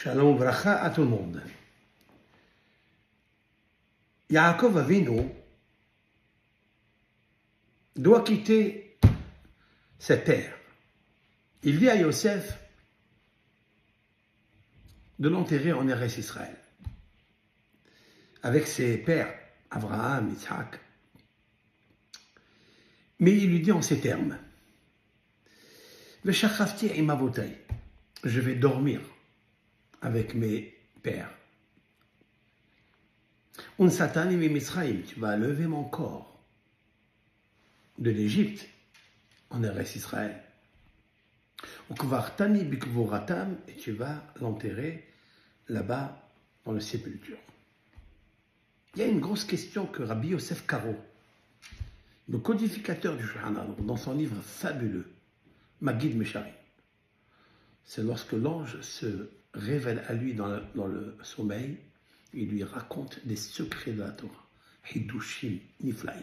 Shalom Vracha à tout le monde. Yaakov Avinu doit quitter ses terres. Il dit à Yosef de l'enterrer en Eretz Israël avec ses pères Abraham, Isaac. Mais il lui dit en ces termes: Veshachavti im avotai, je vais dormir avec mes pères. Un satani mi Mitzrayim, tu vas lever mon corps de l'Égypte en Eretz Israël. Ukvartani bikvoratam, et tu vas l'enterrer là-bas dans le sépulture. Il y a une grosse question que Rabbi Yosef Karo, le codificateur du Shulchan Aruch, dans son livre fabuleux, Magid Mesharim, c'est lorsque l'ange se révèle à lui dans le sommeil, il lui raconte des secrets de la Torah, Hidushim Niflaim.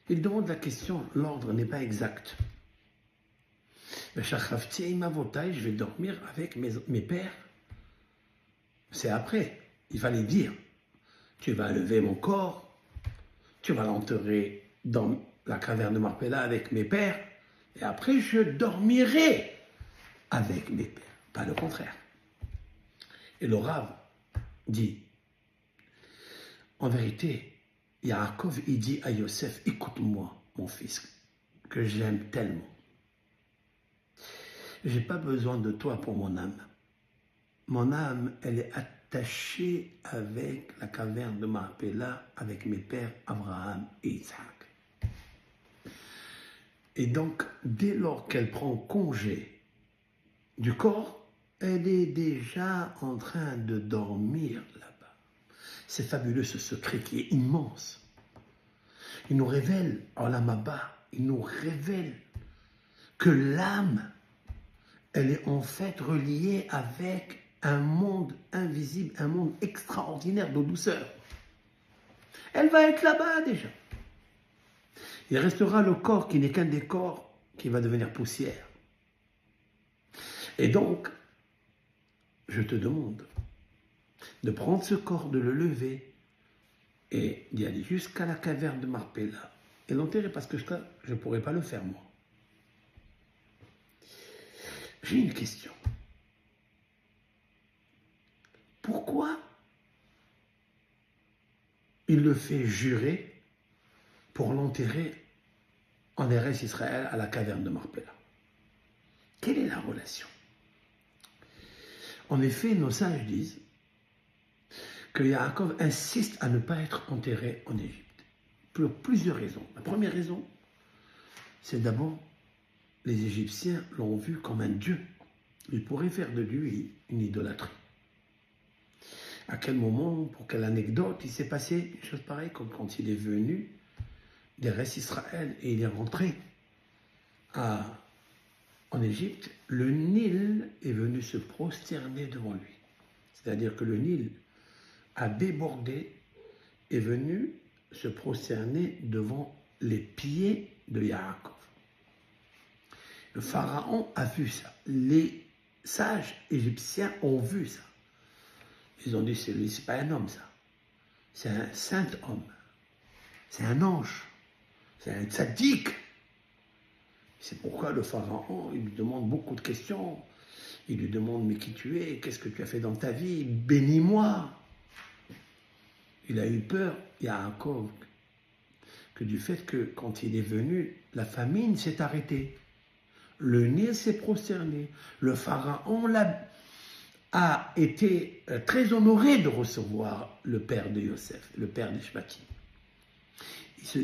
Il demande la question, l'ordre n'est pas exact. Je vais dormir avec mes pères. C'est après, il fallait dire, tu vas lever mon corps, tu vas l'enterrer dans la caverne de Marpella avec mes pères, et après je dormirai avec mes pères, pas le contraire. Et le Rav dit, en vérité, Yaakov, il dit à Yosef, écoute-moi, mon fils, que j'aime tellement. Je n'ai pas besoin de toi pour mon âme. Mon âme, elle est attachée avec la caverne de Marpella, avec mes pères Abraham et Isaac. Et donc, dès lors qu'elle prend congé du corps, elle est déjà en train de dormir là-bas. C'est fabuleux ce secret qui est immense. Il nous révèle, Olam Haba, il nous révèle que l'âme, elle est en fait reliée avec un monde invisible, un monde extraordinaire de douceur. Elle va être là-bas déjà. Il restera le corps qui n'est qu'un décor qui va devenir poussière. Et donc, je te demande de prendre ce corps, de le lever et d'y aller jusqu'à la caverne de Marpella et l'enterrer, parce que ça, je ne pourrais pas le faire moi. J'ai une question. Pourquoi il le fait jurer pour l'enterrer en Eretz Israël à la caverne de Marpella? Quelle est la relation? En effet, nos sages disent que Yaakov insiste à ne pas être enterré en Égypte, pour plusieurs raisons. La première raison, c'est d'abord, les Égyptiens l'ont vu comme un dieu. Ils pourraient faire de lui une idolâtrie. À quel moment, pour quelle anecdote, il s'est passé une chose pareille, comme quand il est venu d'Eretz Israël et il est rentré en Égypte, le Nil est venu se prosterner devant lui. C'est-à-dire que le Nil a débordé, est venu se prosterner devant les pieds de Yaakov. Le pharaon a vu ça. Les sages égyptiens ont vu ça. Ils ont dit, c'est pas un homme ça. C'est un saint homme. C'est un ange. C'est un tzaddik. C'est pourquoi le pharaon, il lui demande beaucoup de questions. Il lui demande, mais qui tu es? Qu'est-ce que tu as fait dans ta vie? Bénis-moi. Il a eu peur, Yaakov, que du fait que quand il est venu, la famine s'est arrêtée. Le Nil s'est prosterné. Le pharaon a été très honoré de recevoir le père de Yosef, le père des Shvatim.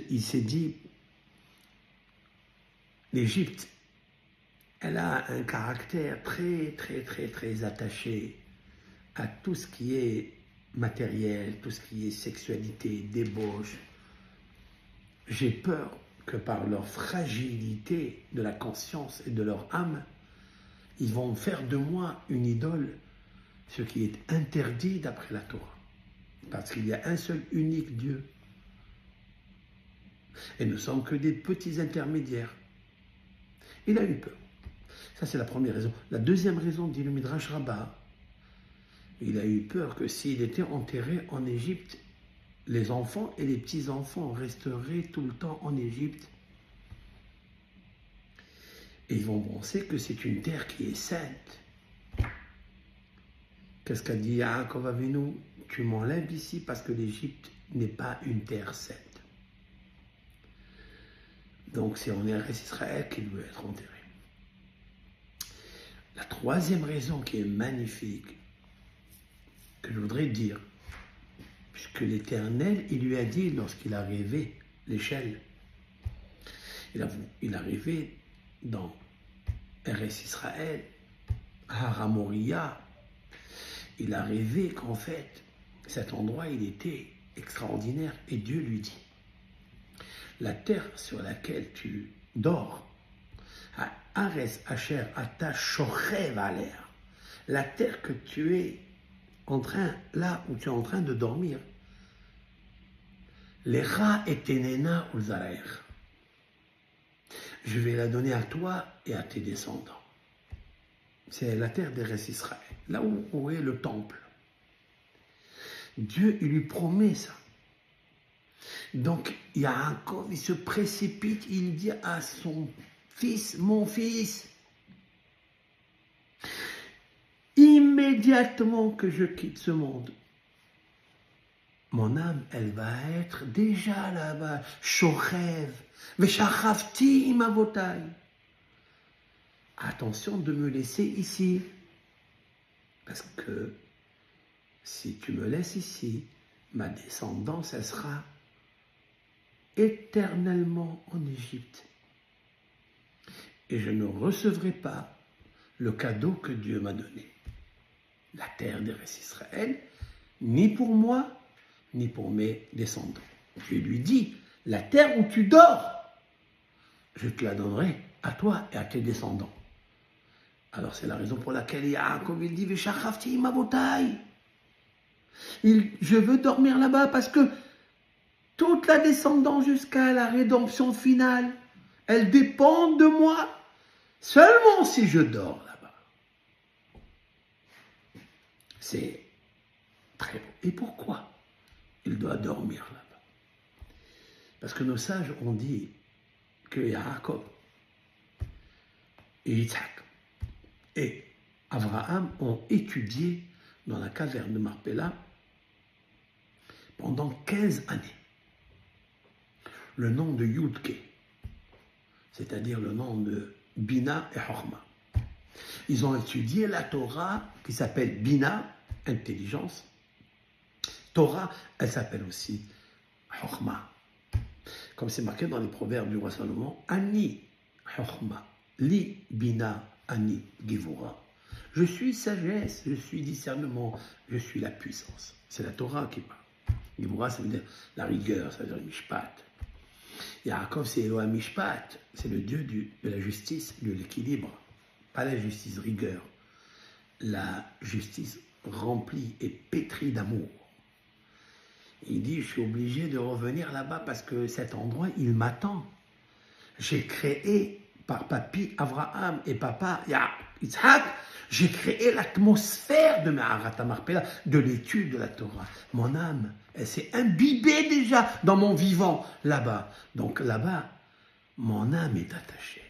Il s'est dit, l'Égypte, elle a un caractère très, très, très, très attaché à tout ce qui est matériel, tout ce qui est sexualité, débauche. J'ai peur que par leur fragilité de la conscience et de leur âme, ils vont faire de moi une idole, ce qui est interdit d'après la Torah. Parce qu'il y a un seul unique Dieu. Et nous ne sommes que des petits intermédiaires. Il a eu peur. Ça, c'est la première raison. La deuxième raison, dit le Midrash Rabbah, il a eu peur que s'il était enterré en Égypte, les enfants et les petits-enfants resteraient tout le temps en Égypte. Et ils vont penser que c'est une terre qui est sainte. Qu'est-ce qu'a dit Yaakov Avinu? Tu m'enlèves ici parce que l'Égypte n'est pas une terre sainte. Donc c'est en Eretz Israël qu'il veut être enterré. La troisième raison qui est magnifique, que je voudrais dire, puisque l'Éternel, il lui a dit lorsqu'il a rêvé l'échelle, il a rêvé dans Eretz Israël, Har Moriah, il a rêvé qu'en fait, cet endroit, il était extraordinaire. Et Dieu lui dit, la terre sur laquelle tu dors, Ares Asher Ata Shochev Aler, la terre que tu es en train, là où tu es en train de dormir, Lecha et Tenena Ulzaraer, je vais la donner à toi et à tes descendants. C'est la terre d'Eretz Israël, là où est le temple. Dieu, il lui promet ça. Donc, Yaakov, il se précipite, il dit à son fils, mon fils, immédiatement que je quitte ce monde, mon âme, elle va être déjà là-bas, Shochev, Veshachavti imavotai. Attention de me laisser ici, parce que si tu me laisses ici, ma descendance, elle sera éternellement en Égypte. Et je ne recevrai pas le cadeau que Dieu m'a donné. La terre d'Eretz Israël, ni pour moi, ni pour mes descendants. Dieu lui dit, la terre où tu dors, je te la donnerai à toi et à tes descendants. Alors c'est la raison pour laquelle Yaakov il dit, Veshachavti imavotai. Je veux dormir là-bas parce que toute la descendance jusqu'à la rédemption finale, elle dépend de moi seulement si je dors là-bas. C'est très beau. Et pourquoi il doit dormir là-bas? Parce que nos sages ont dit que Yaakov et Yitzhak et Abraham ont étudié dans la caverne de Marpella pendant 15 années le nom de Yudke, c'est-à-dire le nom de Bina et Chorma. Ils ont étudié la Torah qui s'appelle Bina, intelligence. Torah, elle s'appelle aussi Chorma. Comme c'est marqué dans les proverbes du roi Salomon, Ani Chorma, Li Bina, Ani Givura. Je suis sagesse, je suis discernement, je suis la puissance. C'est la Torah qui parle. Givura, ça veut dire la rigueur, ça veut dire le mishpat. Yaakov, c'est Elohim Mishpat, c'est le Dieu de la justice, de l'équilibre. Pas la justice rigueur, la justice remplie et pétrie d'amour. Il dit, je suis obligé de revenir là-bas parce que cet endroit, il m'attend. J'ai créé par papi Abraham et papa Yitzhak, j'ai créé l'atmosphère de Me'arat HaMarpella, de l'étude de la Torah. Mon âme, elle s'est imbibée déjà dans mon vivant là-bas. Donc là-bas, mon âme est attachée.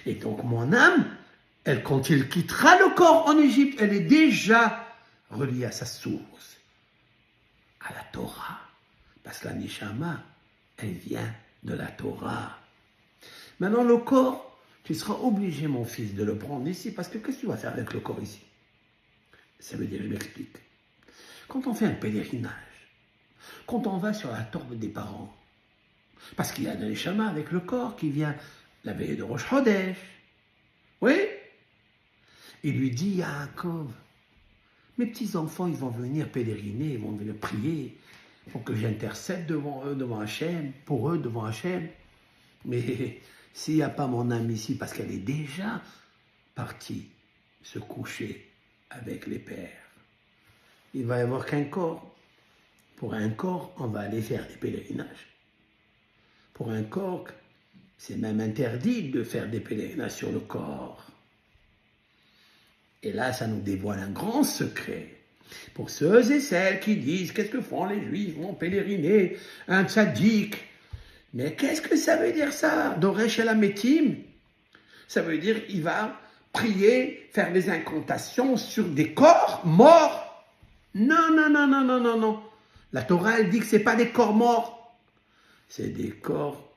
Et donc mon âme, elle, quand il quittera le corps en Égypte, elle est déjà reliée à sa source, à la Torah. Parce que la Neshama, elle vient de la Torah. Maintenant, le corps, tu seras obligé, mon fils, de le prendre ici, parce que qu'est-ce que tu vas faire avec le corps ici? Ça veut dire, je m'explique. Quand on fait un pèlerinage, quand on va sur la tombe des parents, parce qu'il y a des chamas avec le corps qui vient la veille de Rosh Chodesh, oui? Il lui dit, Yaakov, mes petits-enfants, ils vont venir pèleriner, ils vont venir prier, pour que j'intercède devant eux, devant Hachem, pour eux, devant Hachem. Mais s'il n'y a pas mon âme ici, parce qu'elle est déjà partie se coucher avec les pères, il va y avoir qu'un corps. Pour un corps, on va aller faire des pèlerinages. Pour un corps, C'est même interdit de faire des pèlerinages sur le corps. Et là, ça nous dévoile un grand secret. Pour ceux et celles qui disent, qu'est-ce que font les Juifs, vont pèleriner un tzaddik. Mais qu'est-ce que ça veut dire ça, Doresh el Hametim? Ça veut dire il va prier, faire des incantations sur des corps morts. Non, non, non, non, non, non, non. La Torah, elle dit que ce n'est pas des corps morts. C'est des corps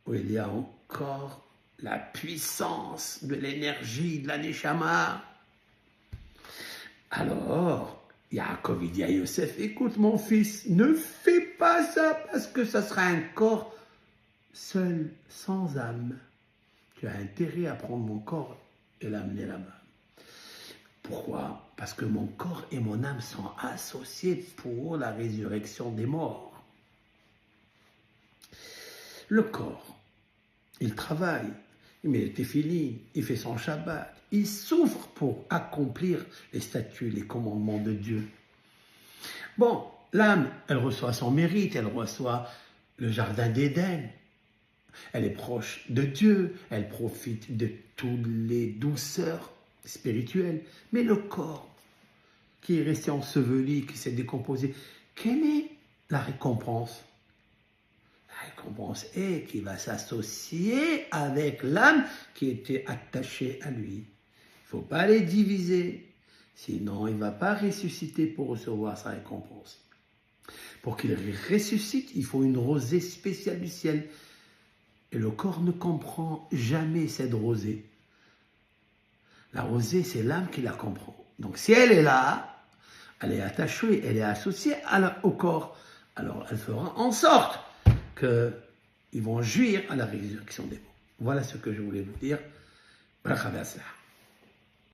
où il y a encore la puissance de l'énergie de la Neshama. Alors, Yaakov, il dit à Yosef, écoute mon fils, ne fais pas ça parce que ça sera un corps seul, sans âme. Tu as intérêt à prendre mon corps et l'amener là-bas. Pourquoi? Parce que mon corps et mon âme sont associés pour la résurrection des morts. Le corps, il travaille, il met les téphilines, il fait son Shabbat, il souffre pour accomplir les statuts, les commandements de Dieu. Bon, l'âme, elle reçoit son mérite, elle reçoit le jardin d'Éden. Elle est proche de Dieu, elle profite de toutes les douceurs spirituelles. Mais le corps, qui est resté enseveli, qui s'est décomposé, quelle est la récompense? La récompense est qu'il va s'associer avec l'âme qui était attachée à lui. Il ne faut pas les diviser, sinon il ne va pas ressusciter pour recevoir sa récompense. Pour qu'il ressuscite, il faut une rosée spéciale du ciel. Et le corps ne comprend jamais cette rosée. La rosée, c'est l'âme qui la comprend. Donc si elle est là, elle est attachée, elle est associée au corps, alors elle fera en sorte qu'ils vont jouir à la résurrection des morts. Voilà ce que je voulais vous dire. Bracha v'atzlacha.